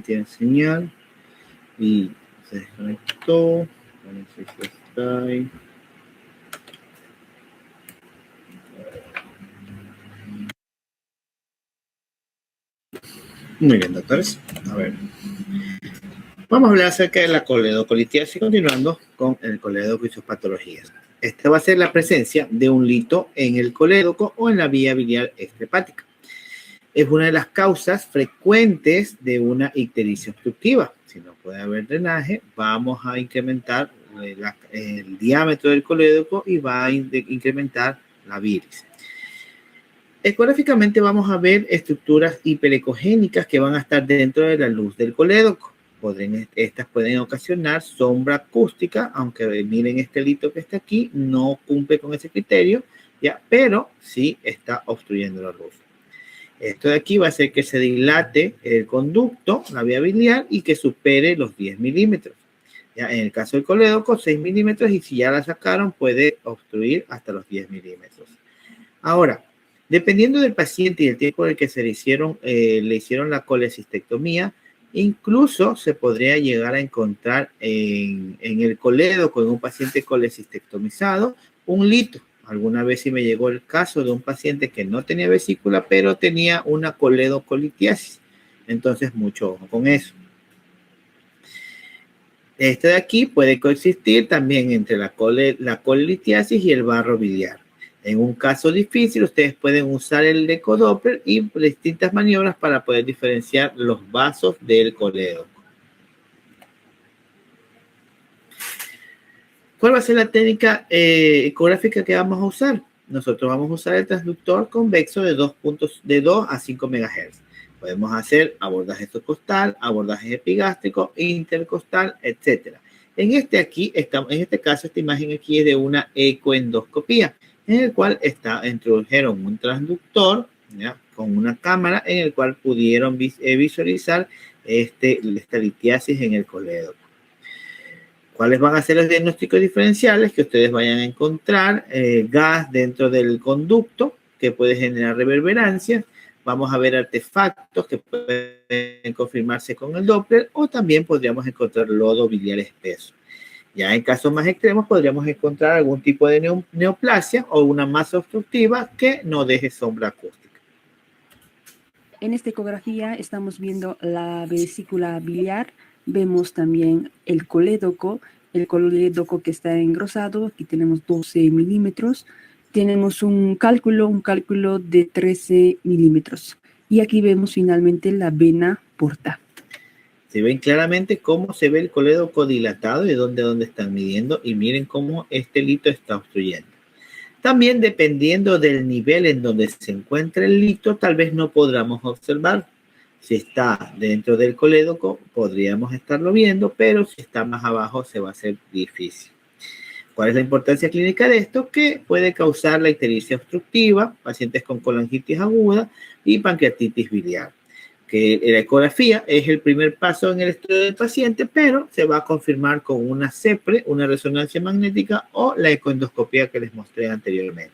tiene señal y se desconectó. No sé si está ahí. Muy bien, doctores. A ver. Vamos a hablar acerca de la coledocolitis, continuando con el colédoco y sus patologías. Esta va a ser la presencia de un lito en el colédoco o en la vía biliar extrahepática. Es una de las causas frecuentes de una ictericia obstructiva. Si no puede haber drenaje, vamos a incrementar el diámetro del colédoco y va a incrementar la bilis. Ecográficamente vamos a ver estructuras hiperecogénicas que van a estar dentro de la luz del colédoco. Estas pueden ocasionar sombra acústica, aunque miren este lito que está aquí, no cumple con ese criterio, ¿ya? Pero sí está obstruyendo la luz. Esto de aquí va a hacer que se dilate el conducto, la vía biliar, y que supere los 10 milímetros. ¿Ya? En el caso del colédoco, 6 milímetros, y si ya la sacaron, puede obstruir hasta los 10 milímetros. Ahora, dependiendo del paciente y el tiempo en el que le hicieron la colecistectomía, incluso se podría llegar a encontrar en el colédoco, en un paciente colecistectomizado, un lito. Alguna vez sí me llegó el caso de un paciente que no tenía vesícula, pero tenía una coledocolitiasis. Entonces, mucho ojo con eso. Este de aquí puede coexistir también entre la colitiasis y el barro biliar. En un caso difícil, ustedes pueden usar el ecodoppler y distintas maniobras para poder diferenciar los vasos del colédoco. ¿Cuál va a ser la técnica ecográfica que vamos a usar? Nosotros vamos a usar el transductor convexo de 2 a 5 MHz. Podemos hacer abordaje subcostal, abordaje epigástrico, intercostal, etc. En este caso, esta imagen aquí es de una ecoendoscopía, en el cual introdujeron un transductor, ¿ya?, con una cámara en el cual pudieron visualizar esta litiasis en el colédoco. ¿Cuáles van a ser los diagnósticos diferenciales? Que ustedes vayan a encontrar gas dentro del conducto que puede generar reverberancia. Vamos a ver artefactos que pueden confirmarse con el Doppler, o también podríamos encontrar lodo biliar espeso. Ya en casos más extremos podríamos encontrar algún tipo de neoplasia o una masa obstructiva que no deje sombra acústica. En esta ecografía estamos viendo la vesícula biliar, vemos también el colédoco que está engrosado, aquí tenemos 12 milímetros, tenemos un cálculo de 13 milímetros, y aquí vemos finalmente la vena porta. Se ven claramente cómo se ve el colédoco dilatado y de dónde están midiendo, y miren cómo este lito está obstruyendo. También, dependiendo del nivel en donde se encuentra el lito, tal vez no podamos observar. Si está dentro del colédoco, podríamos estarlo viendo, pero si está más abajo, se va a hacer difícil. ¿Cuál es la importancia clínica de esto? Que puede causar la ictericia obstructiva, pacientes con colangitis aguda y pancreatitis biliar. Que la ecografía es el primer paso en el estudio del paciente, pero se va a confirmar con una CEPRE, una resonancia magnética, o la ecoendoscopía que les mostré anteriormente.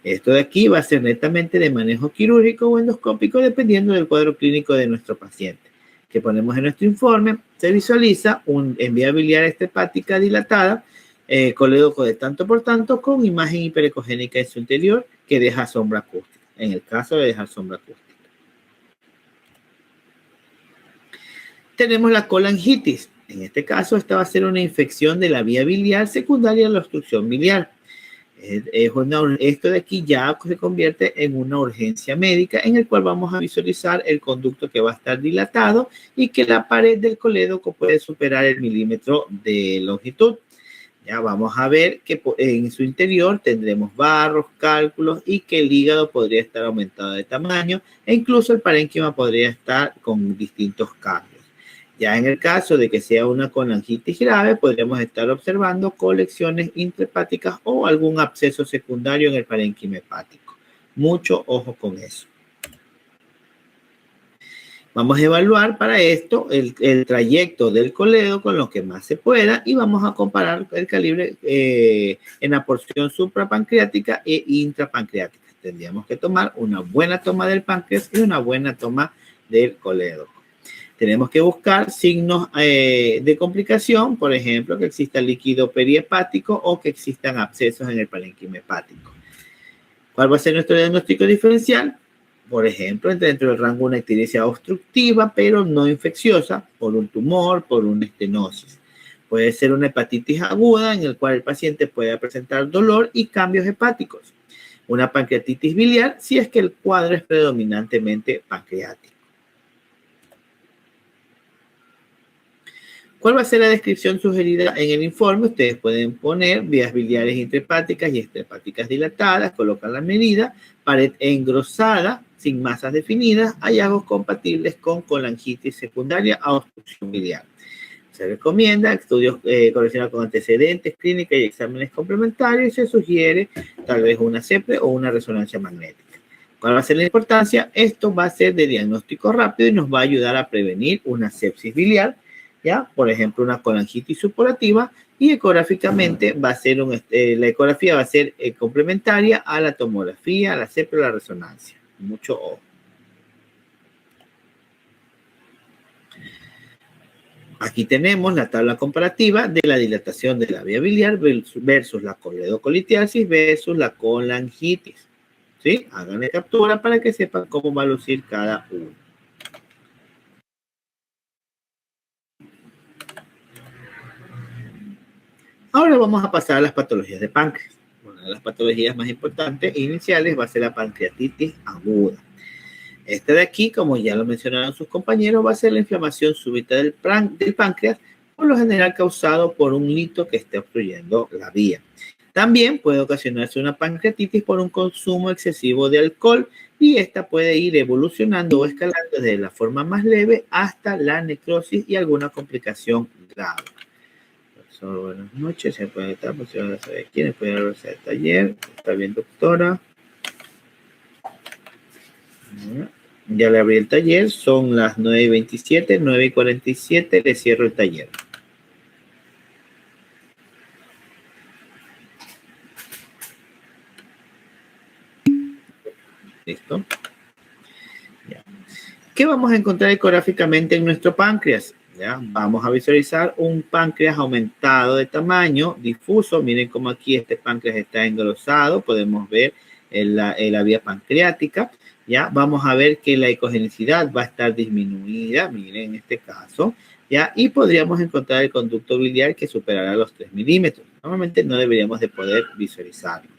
Esto de aquí va a ser netamente de manejo quirúrgico o endoscópico, dependiendo del cuadro clínico de nuestro paciente. Que ponemos en nuestro informe, se visualiza en vía biliar extrahepática dilatada, colédoco de tanto por tanto, con imagen hiperecogénica en su interior que deja sombra acústica, en el caso de dejar sombra acústica. Tenemos la colangitis. En este caso, esta va a ser una infección de la vía biliar secundaria a la obstrucción biliar. Esto de aquí ya se convierte en una urgencia médica, en el cual vamos a visualizar el conducto que va a estar dilatado y que la pared del colédoco puede superar el milímetro de longitud. Ya vamos a ver que en su interior tendremos barros, cálculos, y que el hígado podría estar aumentado de tamaño, e incluso el parénquima podría estar con distintos cambios. Ya en el caso de que sea una colangitis grave, podríamos estar observando colecciones intrahepáticas o algún absceso secundario en el parénquima hepático. Mucho ojo con eso. Vamos a evaluar para esto el trayecto del colédoco con lo que más se pueda, y vamos a comparar el calibre en la porción suprapancreática e intrapancreática. Tendríamos que tomar una buena toma del páncreas y una buena toma del colédoco. Tenemos que buscar signos de complicación, por ejemplo, que exista líquido perihepático o que existan abscesos en el parénquima hepático. ¿Cuál va a ser nuestro diagnóstico diferencial? Por ejemplo, dentro del rango una ictericia obstructiva, pero no infecciosa, por un tumor, por una estenosis. Puede ser una hepatitis aguda en el cual el paciente puede presentar dolor y cambios hepáticos. Una pancreatitis biliar si es que el cuadro es predominantemente pancreático. ¿Cuál va a ser la descripción sugerida en el informe? Ustedes pueden poner vías biliares intrahepáticas y extrahepáticas dilatadas, colocan la medida, pared engrosada, sin masas definidas, hallazgos compatibles con colangitis secundaria a obstrucción biliar. Se recomienda estudios correlacionados con antecedentes, clínica y exámenes complementarios y se sugiere tal vez una CEPRE o una resonancia magnética. ¿Cuál va a ser la importancia? Esto va a ser de diagnóstico rápido y nos va a ayudar a prevenir una sepsis biliar, ¿ya? Por ejemplo, una colangitis supurativa y ecográficamente va a ser la ecografía va a ser complementaria a la tomografía, a la CEPRE o la resonancia. Mucho ojo. Aquí tenemos la tabla comparativa de la dilatación de la vía biliar versus la coledocolitiasis versus la colangitis. ¿Sí? Háganle captura para que sepan cómo va a lucir cada uno. Ahora vamos a pasar a las patologías de páncreas. Una de las patologías más importantes iniciales va a ser la pancreatitis aguda. Esta de aquí, como ya lo mencionaron sus compañeros, va a ser la inflamación súbita del páncreas, por lo general causado por un lito que esté obstruyendo la vía. También puede ocasionarse una pancreatitis por un consumo excesivo de alcohol y esta puede ir evolucionando o escalando desde la forma más leve hasta la necrosis y alguna complicación grave. Buenas noches, se puede estar, pues ya sabe quién puede verse el taller. Está bien, doctora. Ya le abrí el taller, son las 9:27, 9:47, le cierro el taller. ¿Listo? Ya. ¿Qué vamos a encontrar ecográficamente en nuestro páncreas? ¿Ya? Vamos a visualizar un páncreas aumentado de tamaño, difuso. Miren cómo aquí este páncreas está engrosado. Podemos ver la vía pancreática. ¿Ya? Vamos a ver que la ecogenicidad va a estar disminuida. Miren en este caso. ¿Ya? Y podríamos encontrar el conducto biliar que superará los 3 milímetros. Normalmente no deberíamos de poder visualizarlo.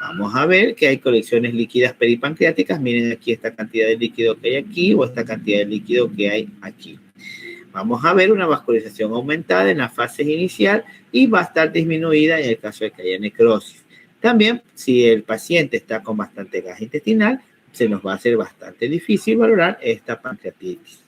Vamos a ver que hay colecciones líquidas peripancreáticas. Miren aquí esta cantidad de líquido que hay aquí o esta cantidad de líquido que hay aquí. Vamos a ver una vascularización aumentada en la fase inicial y va a estar disminuida en el caso de que haya necrosis. También, si el paciente está con bastante gas intestinal, se nos va a hacer bastante difícil valorar esta pancreatitis.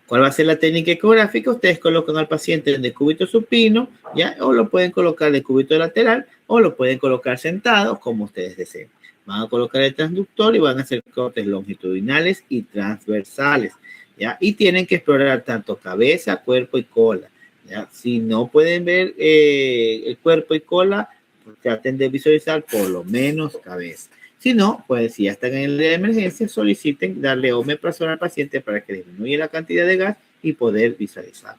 ¿Cuál va a ser la técnica ecográfica? Ustedes colocan al paciente en decúbito supino, ¿ya? O lo pueden colocar de cúbito lateral o lo pueden colocar sentado, como ustedes deseen. Van a colocar el transductor y van a hacer cortes longitudinales y transversales, ¿ya? Y tienen que explorar tanto cabeza, cuerpo y cola, ¿ya? Si no pueden ver el cuerpo y cola, pues traten de visualizar por lo menos cabeza. Si no, pues si ya están en el de emergencia, soliciten darle omeprazol al paciente para que disminuya la cantidad de gas y poder visualizar.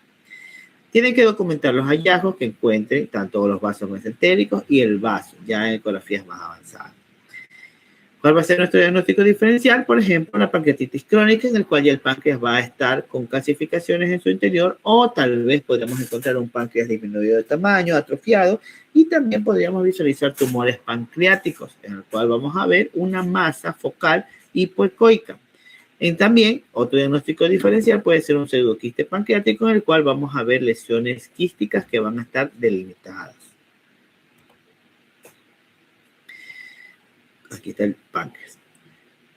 Tienen que documentar los hallazgos que encuentren, tanto los vasos mesentéricos y el vaso, ya en ecografías más avanzadas. ¿Cuál va a ser nuestro diagnóstico diferencial? Por ejemplo, la pancreatitis crónica, en el cual ya el páncreas va a estar con calcificaciones en su interior, o tal vez podríamos encontrar un páncreas disminuido de tamaño, atrofiado, y también podríamos visualizar tumores pancreáticos, en el cual vamos a ver una masa focal hipoecoica. También, otro diagnóstico diferencial puede ser un pseudoquiste pancreático, en el cual vamos a ver lesiones quísticas que van a estar delimitadas. Aquí está el páncreas.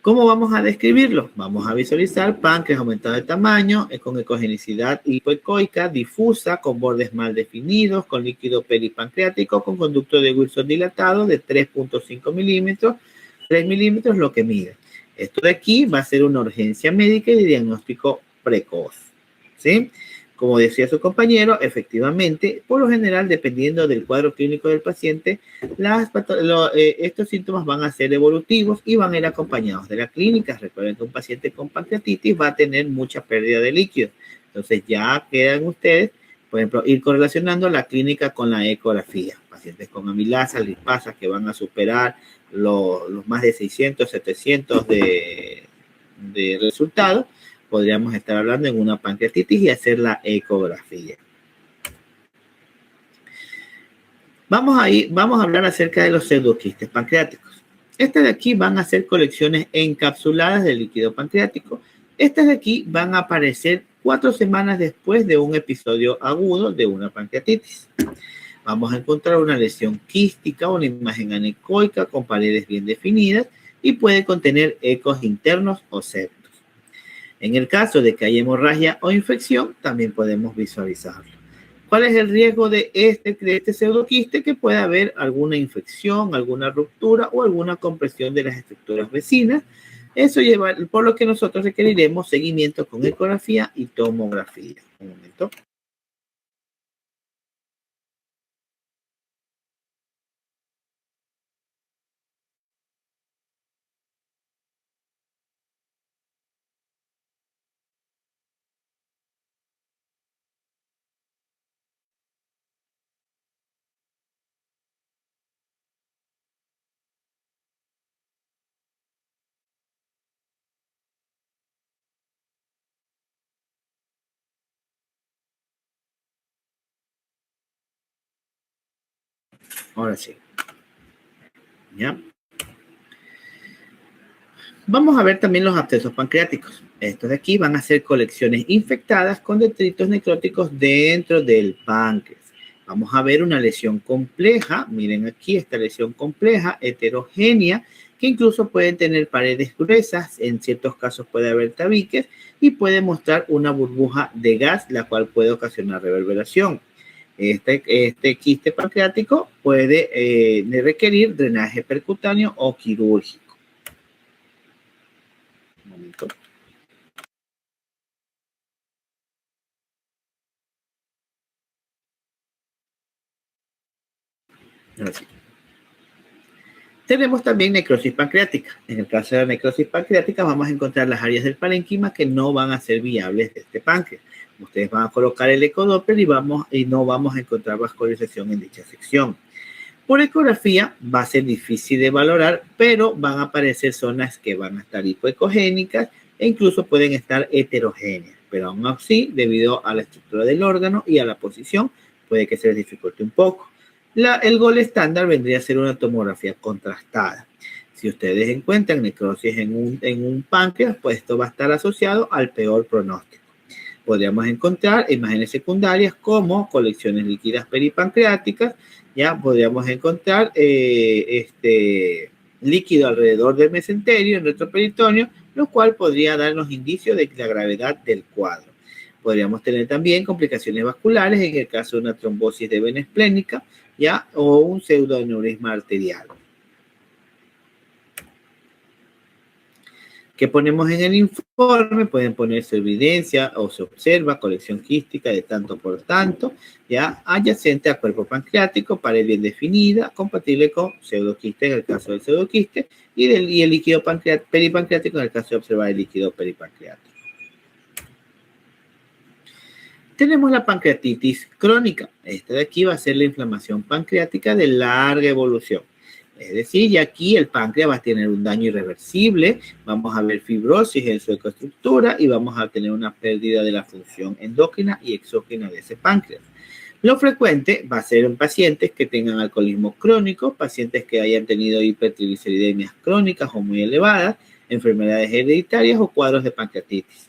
¿Cómo vamos a describirlo? Vamos a visualizar páncreas aumentado de tamaño, con ecogenicidad hipoecoica, difusa, con bordes mal definidos, con líquido peripancreático, con conducto de Wilson dilatado de 3.5 milímetros, 3 milímetros lo que mide. Esto de aquí va a ser una urgencia médica y de diagnóstico precoz, ¿sí? Como decía su compañero, efectivamente, por lo general, dependiendo del cuadro clínico del paciente, estos síntomas van a ser evolutivos y van a ir acompañados de la clínica. Recuerden que un paciente con pancreatitis va a tener mucha pérdida de líquidos. Entonces ya quedan ustedes, por ejemplo, ir correlacionando la clínica con la ecografía. Pacientes con amilasa, lipasa que van a superar los más de 600, 700 de resultados, podríamos estar hablando en una pancreatitis y hacer la ecografía. Vamos a hablar acerca de los pseudoquistes pancreáticos. Estas de aquí van a ser colecciones encapsuladas de líquido pancreático. Estas de aquí van a aparecer 4 semanas después de un episodio agudo de una pancreatitis. Vamos a encontrar una lesión quística, una imagen anecoica con paredes bien definidas y puede contener ecos internos o septos. En el caso de que haya hemorragia o infección, también podemos visualizarlo. ¿Cuál es el riesgo de este pseudoquiste? Que puede haber alguna infección, alguna ruptura o alguna compresión de las estructuras vecinas. Eso lleva, por lo que nosotros requeriremos seguimiento con ecografía y tomografía. Un momento. Ahora sí. ¿Ya? Vamos a ver también los abscesos pancreáticos. Estos de aquí van a ser colecciones infectadas con detritos necróticos dentro del páncreas. Vamos a ver una lesión compleja. Miren aquí esta lesión compleja, heterogénea, que incluso pueden tener paredes gruesas. En ciertos casos puede haber tabiques y puede mostrar una burbuja de gas, la cual puede ocasionar reverberación. Este quiste pancreático puede requerir drenaje percutáneo o quirúrgico. Un momento. Así. Tenemos también necrosis pancreática. En el caso de la necrosis pancreática vamos a encontrar las áreas del parénquima que no van a ser viables de este páncreas. Ustedes van a colocar el ecodoppler y no vamos a encontrar vascularización en dicha sección. Por ecografía va a ser difícil de valorar, pero van a aparecer zonas que van a estar hipoecogénicas e incluso pueden estar heterogéneas. Pero aún así, debido a la estructura del órgano y a la posición, puede que se les dificulte un poco. El gol estándar vendría a ser una tomografía contrastada. Si ustedes encuentran necrosis en un páncreas, pues esto va a estar asociado al peor pronóstico. Podríamos encontrar imágenes secundarias como colecciones líquidas peripancreáticas. Ya podríamos encontrar líquido alrededor del mesenterio, en nuestro peritoneo, lo cual podría darnos indicios de la gravedad del cuadro. Podríamos tener también complicaciones vasculares en el caso de una trombosis de vena esplénica, ¿ya? O un pseudoaneurisma arterial. ¿Qué ponemos en el informe? Pueden ponerse evidencia o se observa colección quística de tanto por tanto, ya adyacente a cuerpo pancreático, pared bien definida, compatible con pseudoquiste en el caso del pseudoquiste y el líquido peripancreático en el caso de observar el líquido peripancreático. Tenemos la pancreatitis crónica. Esta de aquí va a ser la inflamación pancreática de larga evolución. Es decir, ya aquí el páncreas va a tener un daño irreversible, vamos a ver fibrosis en su ecoestructura y vamos a tener una pérdida de la función endócrina y exógena de ese páncreas. Lo frecuente va a ser en pacientes que tengan alcoholismo crónico, pacientes que hayan tenido hipertrigliceridemias crónicas o muy elevadas, enfermedades hereditarias o cuadros de pancreatitis.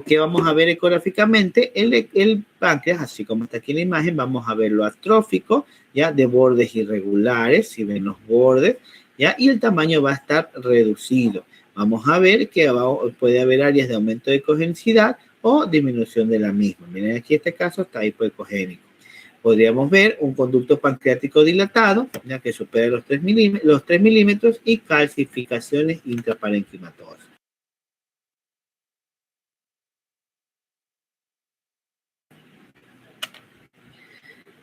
¿Qué vamos a ver ecográficamente? El páncreas, así como está aquí en la imagen, vamos a verlo atrófico, ya de bordes irregulares, si ven los bordes, ya, y el tamaño va a estar reducido. Vamos a ver que puede haber áreas de aumento de ecogenicidad o disminución de la misma. Miren, aquí este caso está hipoecogénico. Podríamos ver un conducto pancreático dilatado, ya que supera los 3 milímetros y calcificaciones intraparenquimatosas.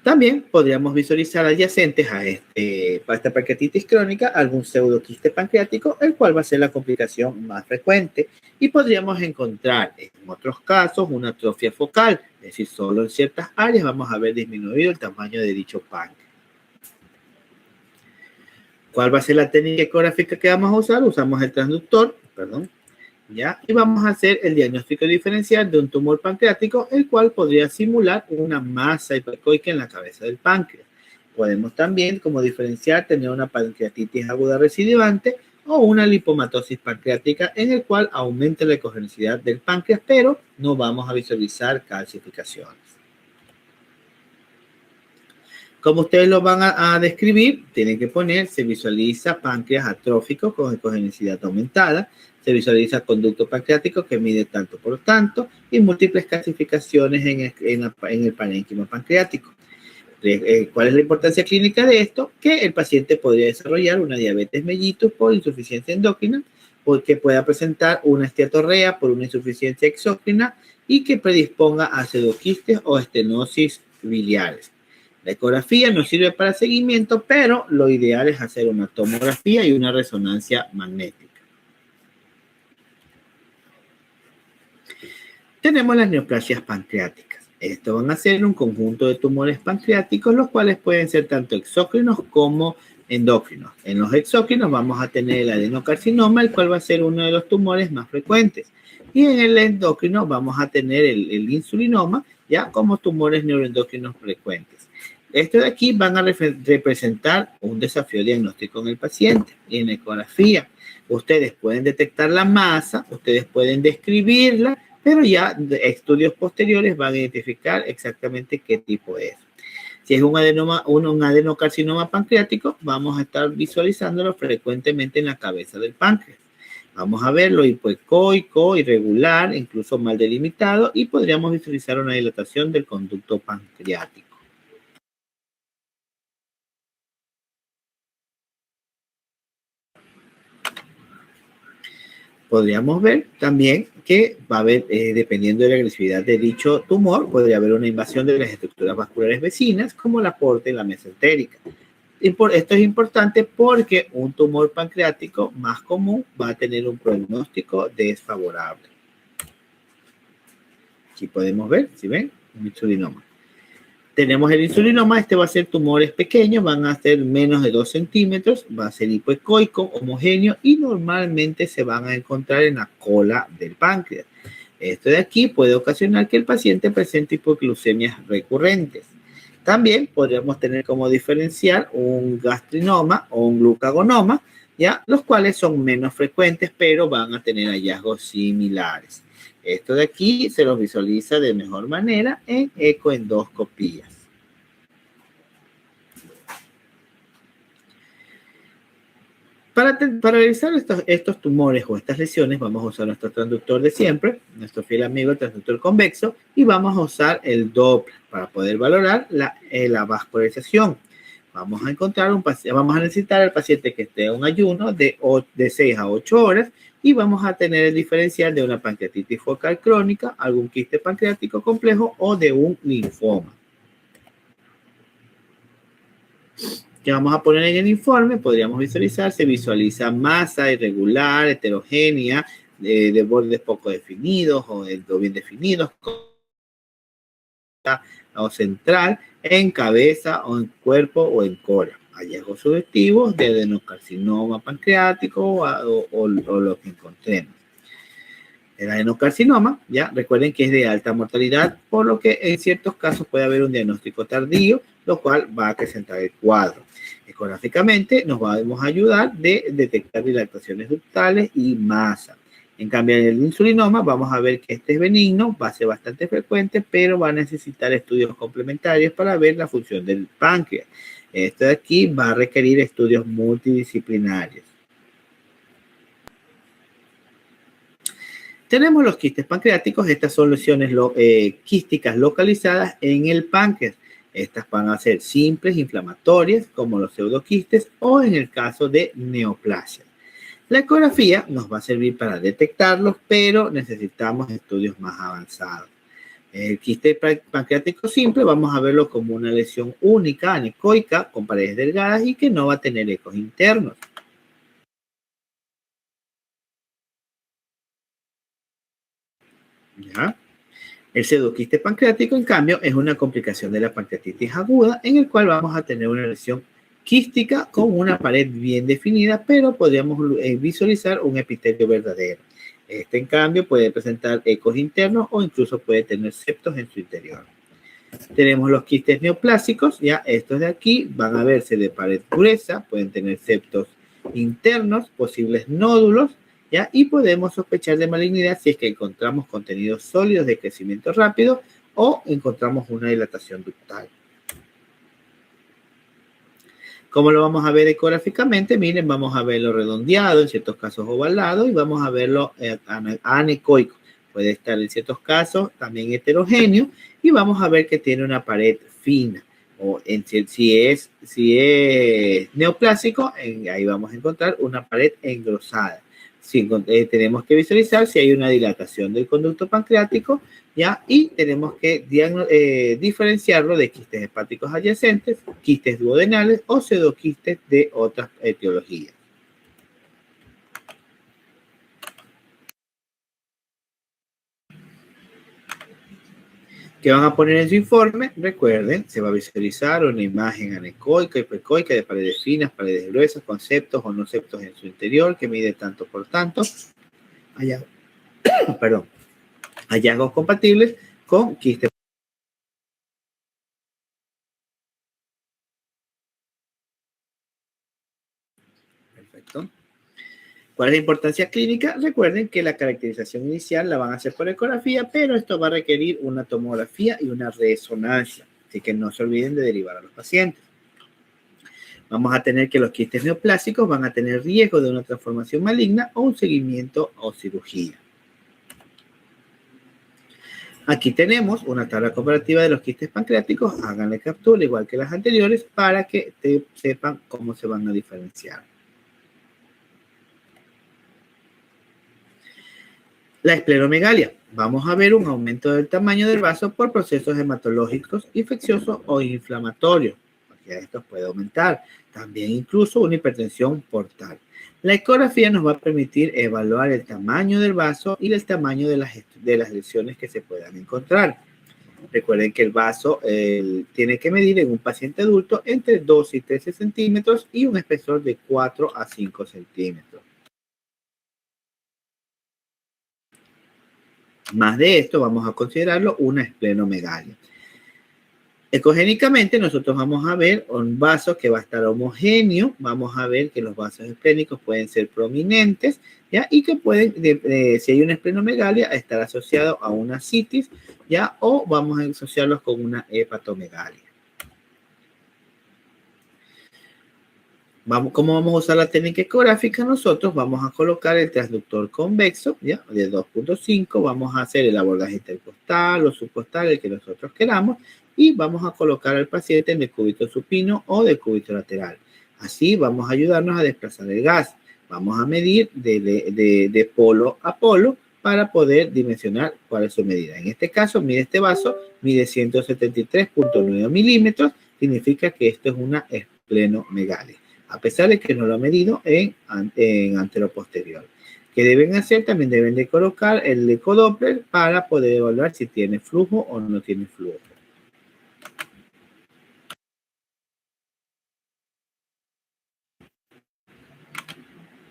También podríamos visualizar adyacentes a esta pancreatitis crónica algún pseudoquiste pancreático, el cual va a ser la complicación más frecuente, y podríamos encontrar en otros casos una atrofia focal, es decir, solo en ciertas áreas vamos a ver disminuido el tamaño de dicho páncreas. ¿Cuál va a ser la técnica ecográfica que vamos a usar? Usamos el transductor, ¿ya? Y vamos a hacer el diagnóstico diferencial de un tumor pancreático, el cual podría simular una masa hipercoica en la cabeza del páncreas. Podemos también, como diferencial, tener una pancreatitis aguda recidivante o una lipomatosis pancreática, en el cual aumenta la ecogenicidad del páncreas, pero no vamos a visualizar calcificaciones. Como ustedes lo van a describir, tienen que poner, se visualiza páncreas atrófico con ecogenicidad aumentada, se visualiza conducto pancreático que mide tanto por tanto y múltiples calcificaciones en el parénquima pancreático. ¿Cuál es la importancia clínica de esto? Que el paciente podría desarrollar una diabetes mellitus por insuficiencia endocrina, porque pueda presentar una esteatorrea por una insuficiencia exócrina y que predisponga a pseudoquistes o estenosis biliares. La ecografía nos sirve para seguimiento, pero lo ideal es hacer una tomografía y una resonancia magnética. Tenemos las neoplasias pancreáticas. Esto van a ser un conjunto de tumores pancreáticos, los cuales pueden ser tanto exócrinos como endócrinos. En los exócrinos vamos a tener el adenocarcinoma, el cual va a ser uno de los tumores más frecuentes. Y en el endocrino vamos a tener el insulinoma, ya como tumores neuroendocrinos frecuentes. Estos de aquí van a representar un desafío diagnóstico en el paciente. Y en ecografía, ustedes pueden detectar la masa, ustedes pueden describirla, pero ya estudios posteriores van a identificar exactamente qué tipo es. Si es un adenocarcinoma pancreático, vamos a estar visualizándolo frecuentemente en la cabeza del páncreas. Vamos a verlo hipoecoico, irregular, incluso mal delimitado, y podríamos visualizar una dilatación del conducto pancreático. Podríamos ver también que va a haber, dependiendo de la agresividad de dicho tumor, podría haber una invasión de las estructuras vasculares vecinas, como la aporta y la mesentérica. Esto es importante porque un tumor pancreático más común va a tener un pronóstico desfavorable. Aquí podemos ver, ¿sí ven? Un insulinoma. Tenemos el insulinoma, este va a ser tumores pequeños, van a ser menos de 2 centímetros, va a ser hipoecoico, homogéneo y normalmente se van a encontrar en la cola del páncreas. Esto de aquí puede ocasionar que el paciente presente hipoglucemias recurrentes. También podríamos tener como diferencial un gastrinoma o un glucagonoma, ¿ya? Los cuales son menos frecuentes, pero van a tener hallazgos similares. Esto de aquí se los visualiza de mejor manera en ecoendoscopías. Para realizar estos tumores o estas lesiones, vamos a usar nuestro transductor de siempre, nuestro fiel amigo el transductor convexo, y vamos a usar el Doppler para poder valorar la vascularización. Vamos a necesitar al paciente que esté en un ayuno de 6 a 8 horas y vamos a tener el diferencial de una pancreatitis focal crónica, algún quiste pancreático complejo o de un linfoma. ¿Qué vamos a poner en el informe? Podríamos visualizar, se visualiza masa irregular, heterogénea, de bordes poco definidos o bien definidos, o central, en cabeza o en cuerpo o en cola. Hallazgos subjetivos de adenocarcinoma pancreático o lo que encontremos. El adenocarcinoma, ya recuerden que es de alta mortalidad, por lo que en ciertos casos puede haber un diagnóstico tardío, lo cual va a acrecentar el cuadro. Ecográficamente nos vamos a ayudar de detectar dilataciones ductales y masa. En cambio, en el insulinoma vamos a ver que este es benigno, va a ser bastante frecuente, pero va a necesitar estudios complementarios para ver la función del páncreas. Esto de aquí va a requerir estudios multidisciplinarios. Tenemos los quistes pancreáticos. Estas son lesiones quísticas localizadas en el páncreas. Estas van a ser simples, inflamatorias, como los pseudoquistes, o en el caso de neoplasia. La ecografía nos va a servir para detectarlos, pero necesitamos estudios más avanzados. El quiste pancreático simple vamos a verlo como una lesión única, anecoica, con paredes delgadas y que no va a tener ecos internos. ¿Ya? El pseudoquiste pancreático, en cambio, es una complicación de la pancreatitis aguda, en el cual vamos a tener una lesión quística con una pared bien definida, pero podríamos visualizar un epitelio verdadero. Este, en cambio, puede presentar ecos internos o incluso puede tener septos en su interior. Tenemos los quistes neoplásicos, ya estos de aquí van a verse de pared gruesa, pueden tener septos internos, posibles nódulos, ¿ya? Y podemos sospechar de malignidad si es que encontramos contenidos sólidos de crecimiento rápido o encontramos una dilatación ductal. ¿Cómo lo vamos a ver ecográficamente? Miren, vamos a verlo redondeado, en ciertos casos ovalado, y vamos a verlo anecoico. Puede estar en ciertos casos también heterogéneo, y vamos a ver que tiene una pared fina. O si es neoplásico, ahí vamos a encontrar una pared engrosada. Tenemos que visualizar si hay una dilatación del conducto pancreático, ¿ya? Y tenemos que diferenciarlo de quistes hepáticos adyacentes, quistes duodenales o pseudoquistes de otras etiologías. ¿Qué van a poner en su informe? Recuerden, se va a visualizar una imagen anecoica y hipoecoica de paredes finas, paredes gruesas, con septos o no septos en su interior, que mide tanto por tanto. Hallazgos compatibles con quistes. Perfecto. ¿Cuál es la importancia clínica? Recuerden que la caracterización inicial la van a hacer por ecografía, pero esto va a requerir una tomografía y una resonancia. Así que no se olviden de derivar a los pacientes. Vamos a tener que los quistes neoplásicos van a tener riesgo de una transformación maligna o un seguimiento o cirugía. Aquí tenemos una tabla comparativa de los quistes pancreáticos. Háganle captura, igual que las anteriores, para que sepan cómo se van a diferenciar. La esplenomegalia. Vamos a ver un aumento del tamaño del vaso por procesos hematológicos, infecciosos o inflamatorios. Porque estos puede aumentar. También incluso una hipertensión portal. La ecografía nos va a permitir evaluar el tamaño del vaso y el tamaño de las lesiones que se puedan encontrar. Recuerden que el vaso tiene que medir en un paciente adulto entre 12 y 13 centímetros y un espesor de 4 a 5 centímetros. Más de esto vamos a considerarlo una esplenomegalia. Ecogénicamente nosotros vamos a ver un vaso que va a estar homogéneo, vamos a ver que los vasos esplénicos pueden ser prominentes, ¿ya? Y que pueden, si hay una esplenomegalia, estar asociado a una citis, ¿ya? O vamos a asociarlos con una hepatomegalia. ¿Cómo vamos a usar la técnica ecográfica? Nosotros vamos a colocar el transductor convexo, ¿ya? De 2.5, vamos a hacer el abordaje intercostal o subcostal, el que nosotros queramos, y vamos a colocar al paciente en decúbito supino o decúbito lateral. Así vamos a ayudarnos a desplazar el gas. Vamos a medir de polo a polo para poder dimensionar cuál es su medida. En este caso, mide este vaso, mide 173.9 milímetros, significa que esto es una esplenomegalia, a pesar de que no lo ha medido en anteroposterior. ¿Qué deben hacer? También deben de colocar el ecodoppler para poder evaluar si tiene flujo o no tiene flujo.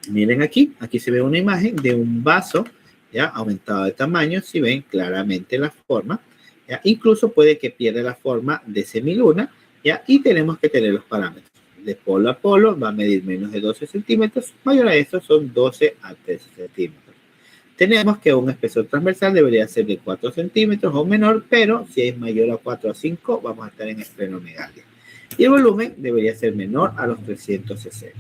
Miren aquí se ve una imagen de un vaso ya aumentado de tamaño, si ven claramente la forma, ¿ya? Incluso puede que pierda la forma de semiluna, ¿ya? Y tenemos que tener los parámetros. De polo a polo va a medir menos de 12 centímetros, mayor a esto son 12 a 13 centímetros. Tenemos que un espesor transversal debería ser de 4 centímetros o menor, pero si es mayor a 4 a 5, vamos a estar en esplenomegalia. Y el volumen debería ser menor a los 300 cc.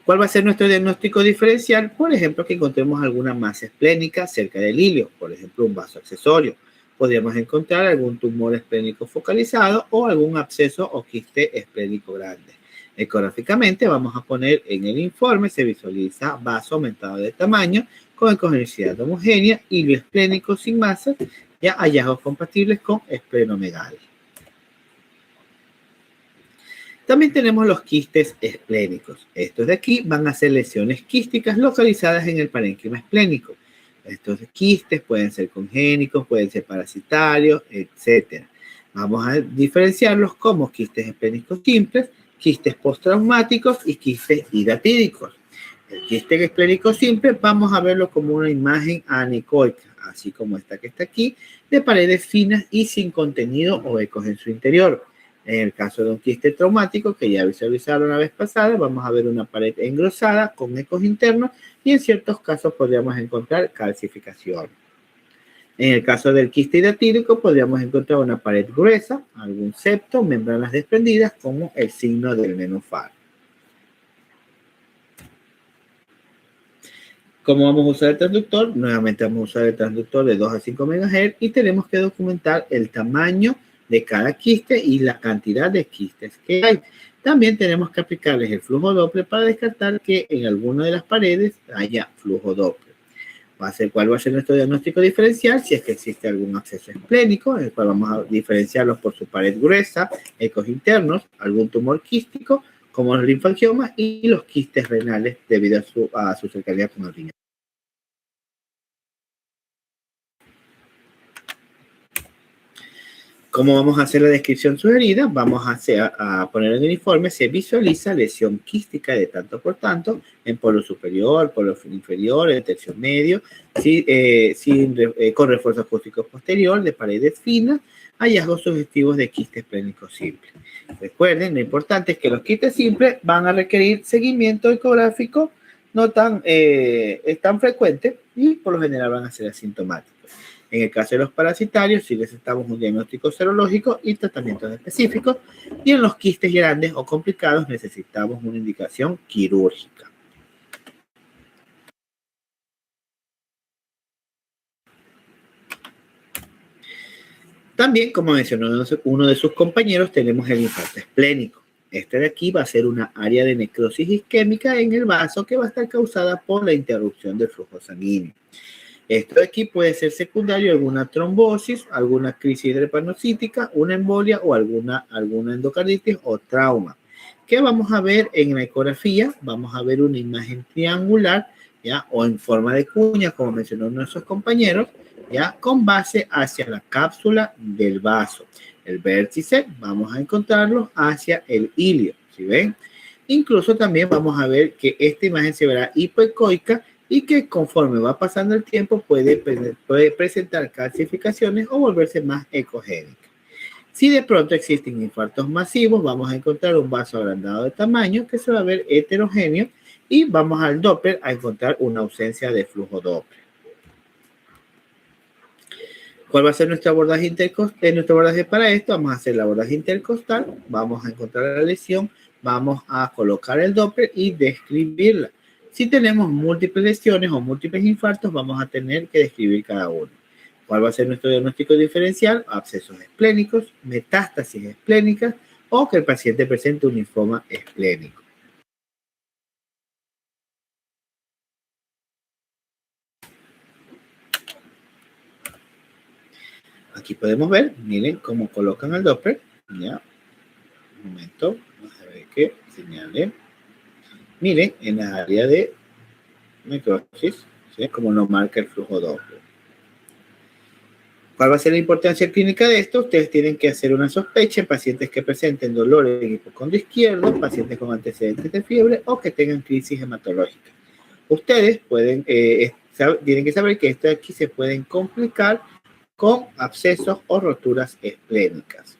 ¿Cuál va a ser nuestro diagnóstico diferencial? Por ejemplo, que encontremos alguna masa esplénica cerca del hilio, por ejemplo, un vaso accesorio. Podríamos encontrar algún tumor esplénico focalizado o algún absceso o quiste esplénico grande. Ecográficamente vamos a poner en el informe, se visualiza vaso aumentado de tamaño con ecogenicidad homogénea, hilo esplénico sin masas, ya hallazgos compatibles con esplenomegalia. También tenemos los quistes esplénicos. Estos de aquí van a ser lesiones quísticas localizadas en el parénquima esplénico. Estos quistes pueden ser congénicos, pueden ser parasitarios, etc. Vamos a diferenciarlos como quistes esplénicos simples, quistes postraumáticos y quistes hidatídicos. El quiste esplénico simple vamos a verlo como una imagen anecoica, así como esta que está aquí, de paredes finas y sin contenido o ecos en su interior. En el caso de un quiste traumático, que ya visualizaron la vez pasada, vamos a ver una pared engrosada con ecos internos y en ciertos casos podríamos encontrar calcificación. En el caso del quiste hidatídico, podríamos encontrar una pared gruesa, algún septo, membranas desprendidas, como el signo del nenúfar. ¿Cómo vamos a usar el transductor? Nuevamente vamos a usar el transductor de 2 a 5 MHz y tenemos que documentar el tamaño de cada quiste y la cantidad de quistes que hay. También tenemos que aplicarles el flujo Doppler para descartar que en alguna de las paredes haya flujo Doppler. ¿Cuál va a ser nuestro diagnóstico diferencial? Si es que existe algún absceso esplénico, en el cual vamos a diferenciarlos por su pared gruesa, ecos internos, algún tumor quístico, como los linfangiomas y los quistes renales debido a su cercanía con el riñón. ¿Cómo vamos a hacer la descripción sugerida? Vamos a poner en el informe, se visualiza lesión quística de tanto por tanto en polo superior, polo inferior, el tercio medio, con refuerzo acústico posterior de paredes finas, hallazgos sugestivos de quistes esplénicos simples. Recuerden, lo importante es que los quistes simples van a requerir seguimiento ecográfico no tan frecuente y por lo general van a ser asintomáticos. En el caso de los parasitarios, sí necesitamos un diagnóstico serológico y tratamientos específicos. Y en los quistes grandes o complicados necesitamos una indicación quirúrgica. También, como mencionó uno de sus compañeros, tenemos el infarto esplénico. Este de aquí va a ser una área de necrosis isquémica en el vaso que va a estar causada por la interrupción del flujo sanguíneo. Esto de aquí puede ser secundario a alguna trombosis, alguna crisis drepanocítica, una embolia o alguna endocarditis o trauma. ¿Qué vamos a ver en la ecografía? Vamos a ver una imagen triangular, ¿ya? O en forma de cuña, como mencionó nuestros compañeros, ¿ya? Con base hacia la cápsula del vaso. El vértice vamos a encontrarlo hacia el ilio, ¿sí ven? Incluso también vamos a ver que esta imagen se verá hipoecoica y que conforme va pasando el tiempo puede presentar calcificaciones o volverse más ecogénica. Si de pronto existen infartos masivos, vamos a encontrar un vaso agrandado de tamaño que se va a ver heterogéneo y vamos al Doppler a encontrar una ausencia de flujo Doppler. ¿Cuál va a ser nuestro abordaje para esto? Vamos a hacer el abordaje intercostal, vamos a encontrar la lesión, vamos a colocar el Doppler y describirla. Si tenemos múltiples lesiones o múltiples infartos, vamos a tener que describir cada uno. ¿Cuál va a ser nuestro diagnóstico diferencial? Abscesos esplénicos, metástasis esplénicas o que el paciente presente un linfoma esplénico. Aquí podemos ver, miren cómo colocan el Doppler. Ya, un momento, vamos a ver que señale. Miren, en la área de necrosis, ¿sí? Como nos marca el flujo Doppler. ¿Cuál va a ser la importancia clínica de esto? Ustedes tienen que hacer una sospecha en pacientes que presenten dolor en hipocondrio izquierdo, pacientes con antecedentes de fiebre o que tengan crisis hematológica. Ustedes tienen que saber que esto de aquí se pueden complicar con abscesos o roturas esplénicas.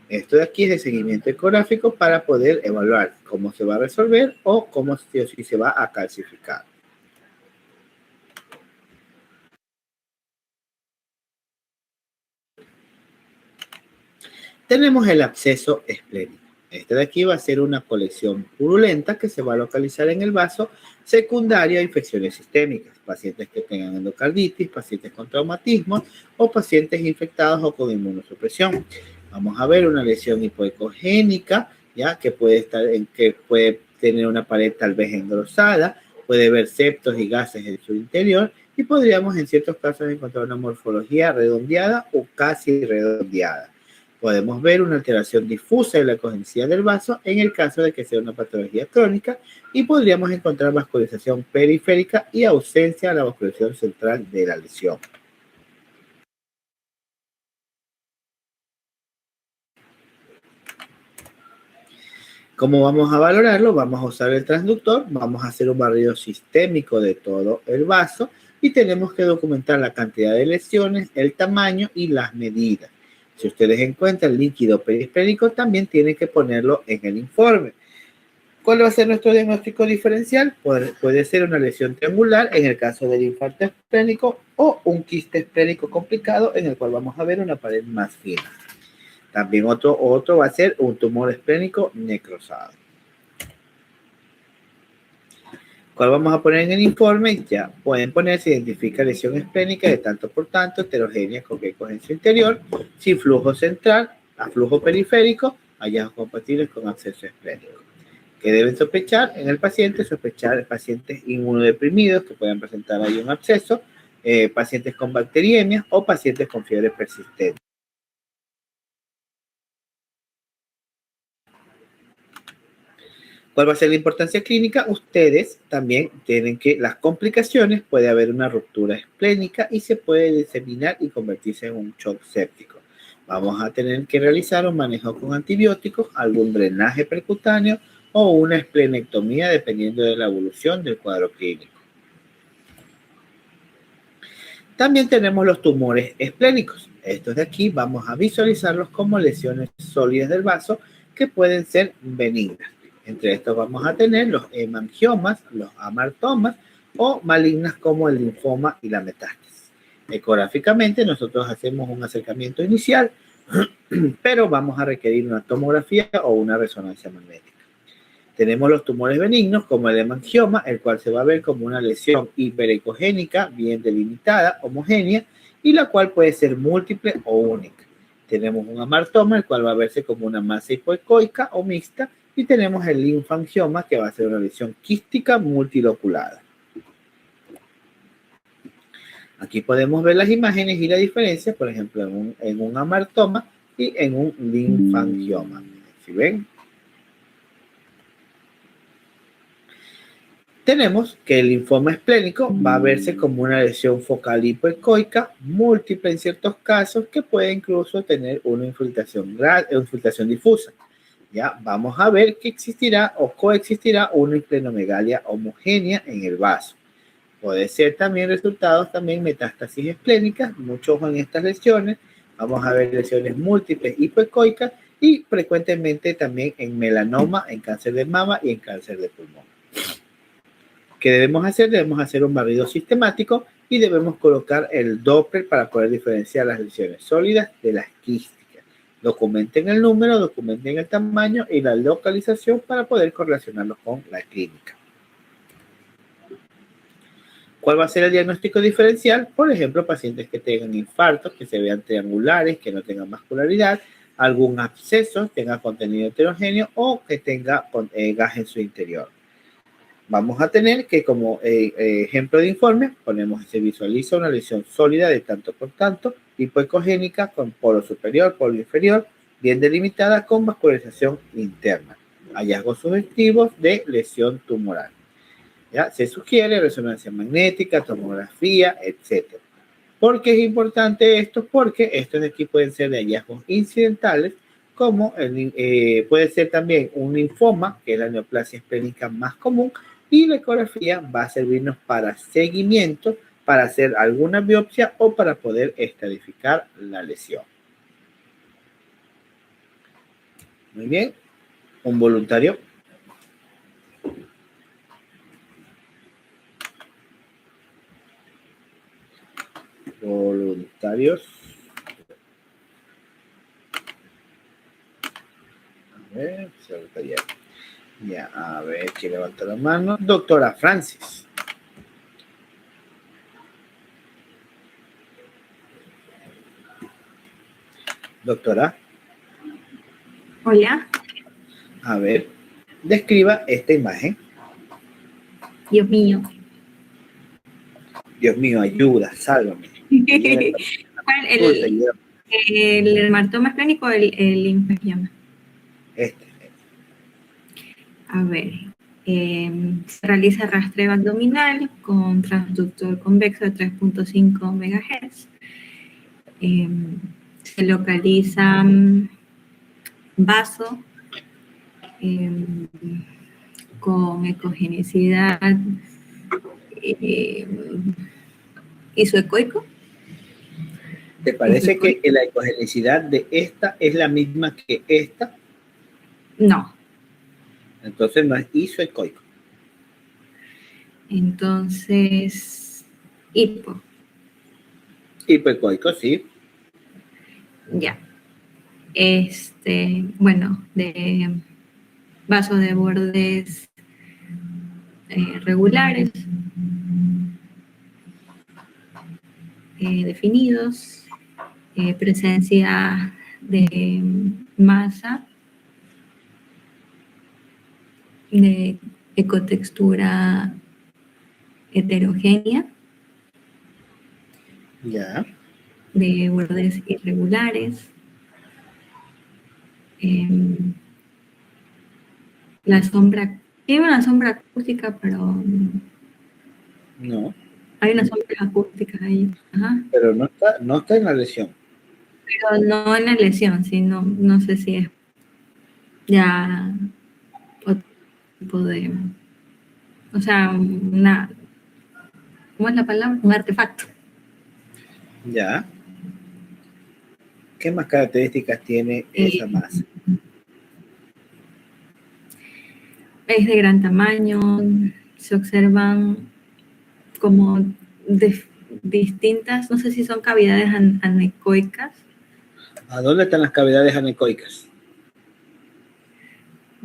Esto de aquí es de seguimiento ecográfico para poder evaluar cómo se va a resolver o cómo si se va a calcificar. Tenemos el absceso esplénico. Este de aquí va a ser una colección purulenta que se va a localizar en el vaso secundaria a infecciones sistémicas, pacientes que tengan endocarditis, pacientes con traumatismos o pacientes infectados o con inmunosupresión. Vamos a ver una lesión hipoecogénica ya que puede tener una pared tal vez engrosada, puede ver septos y gases en su interior y podríamos en ciertos casos encontrar una morfología redondeada o casi redondeada. Podemos ver una alteración difusa en la coherencia del vaso en el caso de que sea una patología crónica y podríamos encontrar vascularización periférica y ausencia de la vascularización central de la lesión. ¿Cómo vamos a valorarlo? Vamos a usar el transductor, vamos a hacer un barrido sistémico de todo el vaso y tenemos que documentar la cantidad de lesiones, el tamaño y las medidas. Si ustedes encuentran líquido periférico, también tienen que ponerlo en el informe. ¿Cuál va a ser nuestro diagnóstico diferencial? Puede ser una lesión triangular en el caso del infarto esplénico o un quiste esplénico complicado en el cual vamos a ver una pared más fina. También otro va a ser un tumor esplénico necrosado. ¿Cuál vamos a poner en el informe? Ya pueden poner, se identifica lesión esplénica de tanto por tanto, heterogénea con coherencia interior, sin flujo central, a flujo periférico, hallazgos compatibles con absceso esplénico. ¿Qué deben sospechar en el paciente? Sospechar pacientes inmunodeprimidos que puedan presentar ahí un absceso, pacientes con bacteriemia o pacientes con fiebre persistente. ¿Cuál va a ser la importancia clínica? Ustedes también tienen que las complicaciones, puede haber una ruptura esplénica y se puede diseminar y convertirse en un shock séptico. Vamos a tener que realizar un manejo con antibióticos, algún drenaje percutáneo o una esplenectomía dependiendo de la evolución del cuadro clínico. También tenemos los tumores esplénicos. Estos de aquí vamos a visualizarlos como lesiones sólidas del vaso que pueden ser benignas. Entre estos vamos a tener los hemangiomas, los amartomas o malignas como el linfoma y la metástasis. Ecográficamente nosotros hacemos un acercamiento inicial, pero vamos a requerir una tomografía o una resonancia magnética. Tenemos los tumores benignos como el hemangioma, el cual se va a ver como una lesión hiperecogénica bien delimitada, homogénea, y la cual puede ser múltiple o única. Tenemos un amartoma, el cual va a verse como una masa hipoecoica o mixta, y tenemos el linfangioma, que va a ser una lesión quística multiloculada. Aquí podemos ver las imágenes y la diferencia, por ejemplo, en un amartoma y en un linfangioma. ¿Sí ven? Tenemos que el linfoma esplénico va a verse como una lesión focal hipoecoica múltiple en ciertos casos que puede incluso tener una infiltración difusa. Ya vamos a ver que existirá o coexistirá una esplenomegalia homogénea en el vaso. Puede ser también resultados también metástasis esplénicas, mucho ojo en estas lesiones. Vamos a ver lesiones múltiples hipoecoicas y frecuentemente también en melanoma, en cáncer de mama y en cáncer de pulmón. ¿Qué debemos hacer? Debemos hacer un barrido sistemático y debemos colocar el Doppler para poder diferenciar las lesiones sólidas de las quísticas. Documenten el número, documenten el tamaño y la localización para poder correlacionarlos con la clínica. ¿Cuál va a ser el diagnóstico diferencial? Por ejemplo, pacientes que tengan infartos, que se vean triangulares, que no tengan vascularidad, algún absceso, tenga contenido heterogéneo o que tenga gas en su interior. Vamos a tener que como ejemplo de informe, se visualiza una lesión sólida de tanto por tanto, hipoecogénica con polo superior, polo inferior, bien delimitada con vascularización interna. Hallazgos sugestivos de lesión tumoral. ¿Ya? Se sugiere resonancia magnética, tomografía, etc. ¿Por qué es importante esto? Porque estos de aquí pueden ser de hallazgos incidentales, como puede ser también un linfoma, que es la neoplasia esplénica más común, y la ecografía va a servirnos para seguimiento, para hacer alguna biopsia o para poder estratificar la lesión. Muy bien. Un voluntario. Voluntarios. A ver, secretaría. Ya, a ver, ¿quién levanta la mano? Doctora Francis. Doctora. Hola. A ver, describa esta imagen. Dios mío. Dios mío, ayuda, sálvame. ¿Cuál? ¿El dermatoma esplénico o el linfangioma? Este. A ver, se realiza rastreo abdominal con transductor convexo de 3.5 MHz. Se localiza vaso con ecogenicidad isoecoico. ¿Te parece que la ecogenicidad de esta es la misma que esta? No. Entonces no es isoecoico. Entonces, hipo. Hipoecoico, sí. Ya. Bueno, de vasos de bordes regulares, definidos, presencia de masa, de ecotextura heterogénea, Ya. de bordes irregulares, la sombra, tiene una sombra acústica, pero No. hay unas sombras acústicas ahí. Ajá. Pero no está en la lesión. Pero no en la lesión, sino, no sé si es ya otro tipo de, o sea, ¿cómo es la palabra? Un artefacto. Ya. ¿Qué más características tiene esa masa? Es de gran tamaño, se observan como distintas, no sé si son cavidades anecoicas. ¿A dónde están las cavidades anecoicas?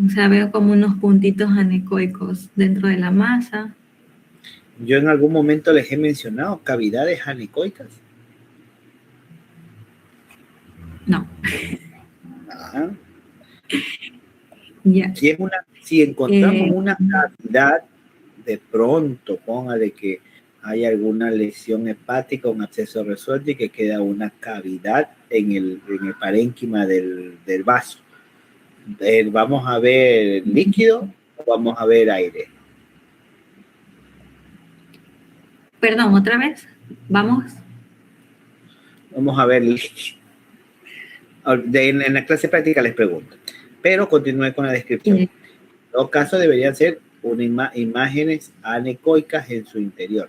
O sea, veo como unos puntitos anecoicos dentro de la masa. Yo en algún momento les he mencionado cavidades anecoicas. No. Ajá. Ya. Si encontramos una cavidad, de pronto, póngale que hay alguna lesión hepática, un absceso resuelto y que queda una cavidad en el parénquima del vaso. ¿Vamos a ver líquido o vamos a ver aire? Perdón, otra vez. Vamos a ver líquido. En la clase práctica les pregunto, pero continúe con la descripción. En todo caso, deberían ser imágenes anecoicas en su interior.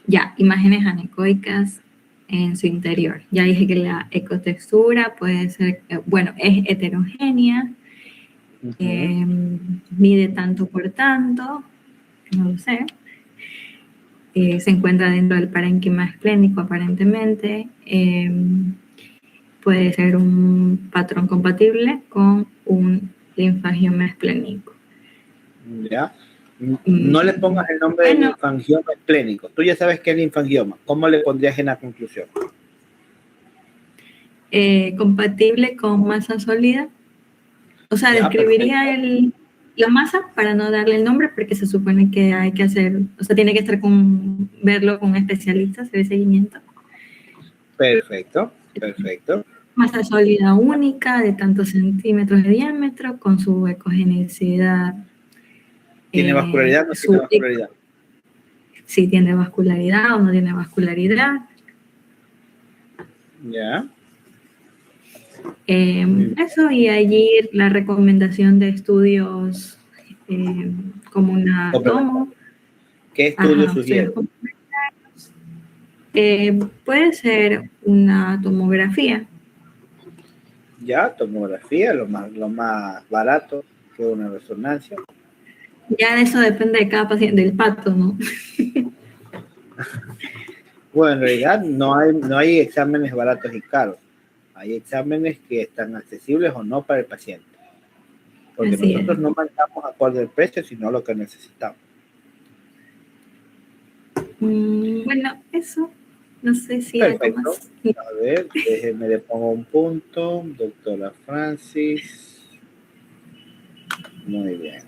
Ya, imágenes anecoicas en su interior. Ya dije que la ecotextura puede ser, bueno, es heterogénea, mide tanto por tanto, no lo sé. Se encuentra dentro del parénquima esplénico aparentemente. Puede ser un patrón compatible con un linfangioma esplénico. ¿Ya? No le pongas el nombre de linfangioma esplénico. Tú ya sabes qué es linfangioma. ¿Cómo le pondrías en la conclusión? Compatible con masa sólida. O sea, describiría la masa para no darle el nombre porque se supone que hay que hacer, o sea, tiene que estar verlo con un especialista, hacer seguimiento. Perfecto, perfecto. Masa sólida única de tantos centímetros de diámetro con su ecogenicidad. ¿Tiene vascularidad o no tiene vascularidad? Si tiene vascularidad o no tiene vascularidad. Ya. Eso, y allí la recomendación de estudios como una tomo. ¿Qué estudio sugiere? Puede ser una tomografía. Ya, tomografía, lo más barato que una resonancia. Ya de eso depende de cada paciente, del pato, ¿no? Bueno, en realidad no hay exámenes baratos y caros. Hay exámenes que están accesibles o no para el paciente. Porque Así nosotros es. no mandamos acorde al precio, sino lo que necesitamos. Bueno, eso. No sé si perfecto. Algo más. A ver, déjeme le pongo un punto. Doctora Francis. Muy bien.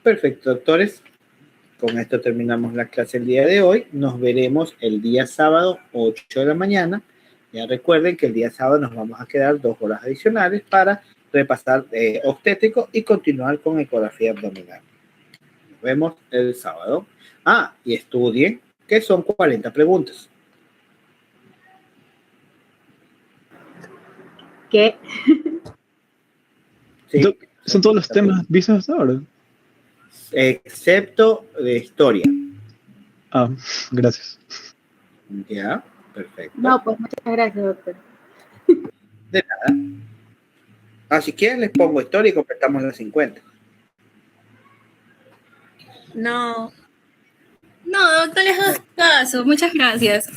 Perfecto, doctores. Con esto terminamos la clase el día de hoy. Nos veremos el día sábado, 8 de la mañana. Ya recuerden que el día sábado nos vamos a quedar 2 horas adicionales para repasar obstétrico y continuar con ecografía abdominal. Nos vemos el sábado. Y estudien que son 40 preguntas. ¿Qué? Sí, son todos los temas vistos hasta ahora. Excepto de historia. Gracias. Ya, perfecto. No, pues muchas gracias, doctor. De nada. Si quieren les pongo historia y completamos las 50. No, doctor, les hago caso. Muchas gracias.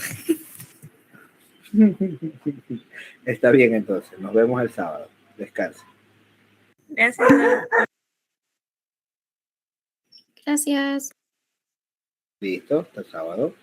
Está bien, entonces. Nos vemos el sábado. Descansen. Gracias. Gracias. Listo, hasta el sábado.